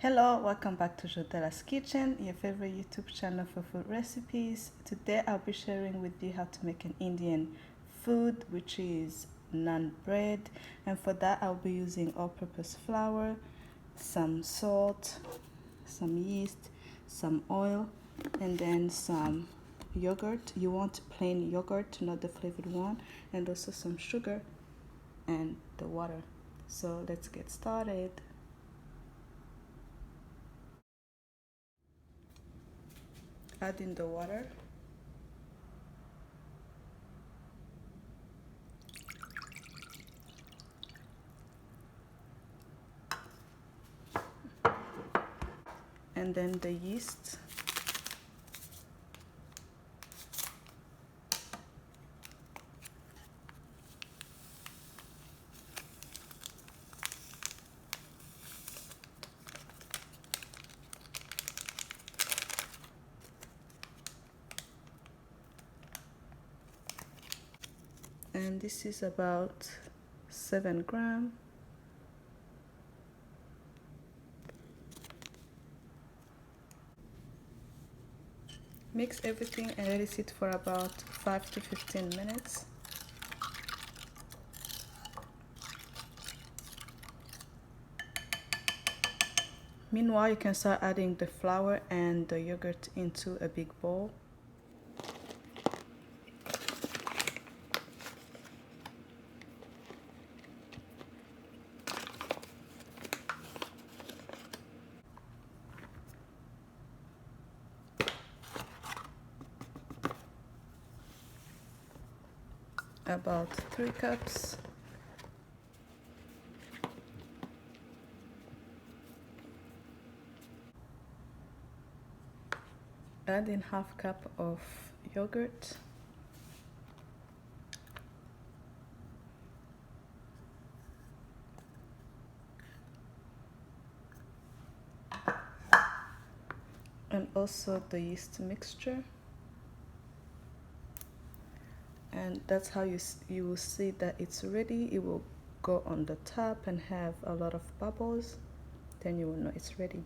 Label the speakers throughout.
Speaker 1: Hello, welcome back to Jotela's Kitchen, your favorite YouTube channel for food recipes. Today I'll be sharing with you how to make an Indian food, which is naan bread. And for that I'll be using all-purpose flour, some salt, some yeast, some oil, and then some yogurt. You want plain yogurt, not the flavored one, and also some sugar and the water. So let's get started. Add in the water. And then the yeast. And this is about 7 grams. Mix everything and let it sit for about 5 to 15 minutes. Meanwhile, you can start adding the flour and the yogurt into a big bowl. About 3 cups. Add in half cup of yogurt. And also the yeast mixture. And that's how you will see that it's ready. It will go on the top and have a lot of bubbles. Then you will know it's ready.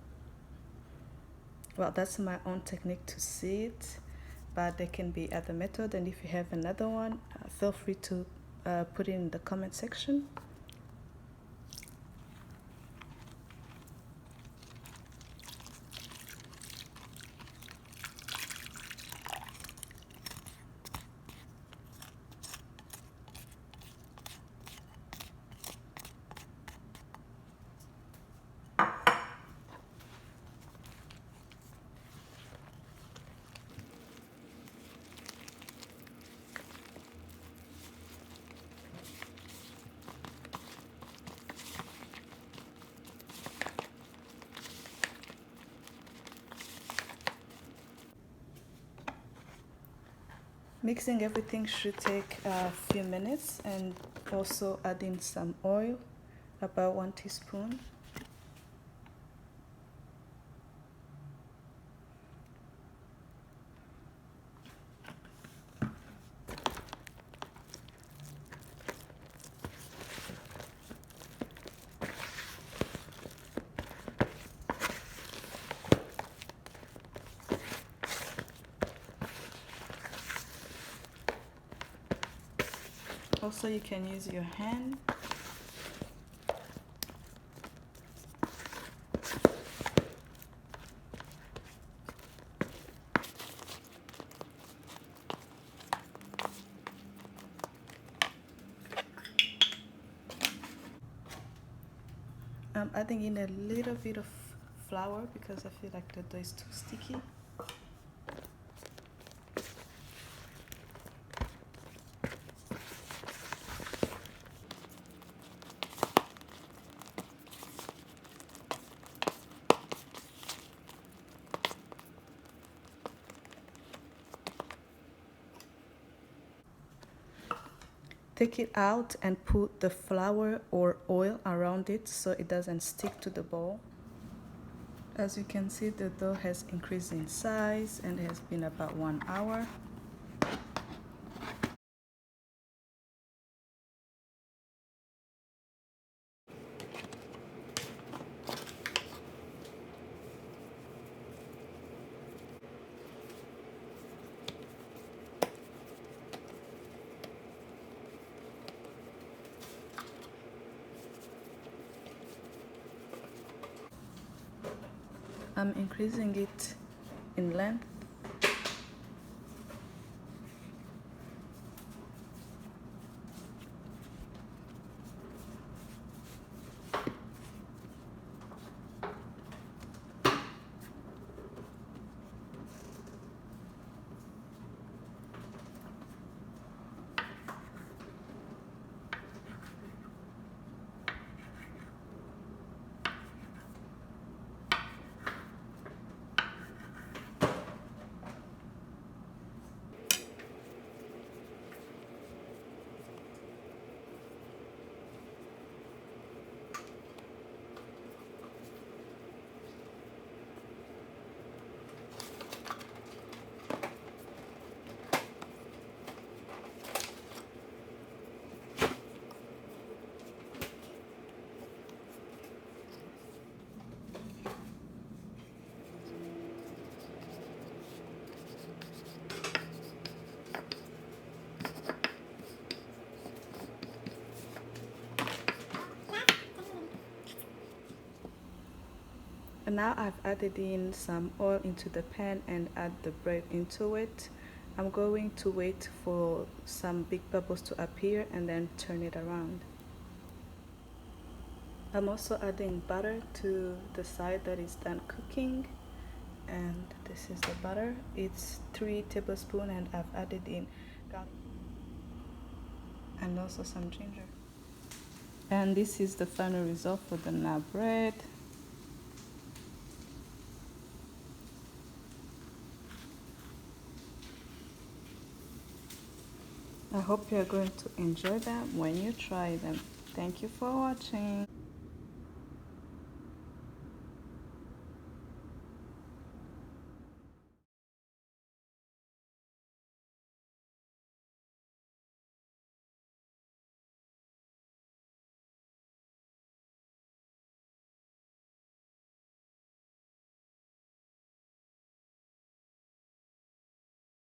Speaker 1: Well, that's my own technique to see it, but there can be other method, and if you have another one, feel free to put it in the comment section. Mixing everything should take a few minutes, and also adding some oil, about 1 teaspoon. Also, you can use your hand. I'm adding in a little bit of flour because I feel like the dough is too sticky. Take it out and put the flour or oil around it so it doesn't stick to the bowl. As you can see, the dough has increased in size and has been about 1 hour. I'm increasing it in length. And now I've added in some oil into the pan and add the bread into it. I'm going to wait for some big bubbles to appear and then turn it around. I'm also adding butter to the side that is done cooking, and this is the butter. It's 3 tablespoons and I've added in garlic and also some ginger. And this is the final result for the naan bread. I hope you're going to enjoy them when you try them. Thank you for watching.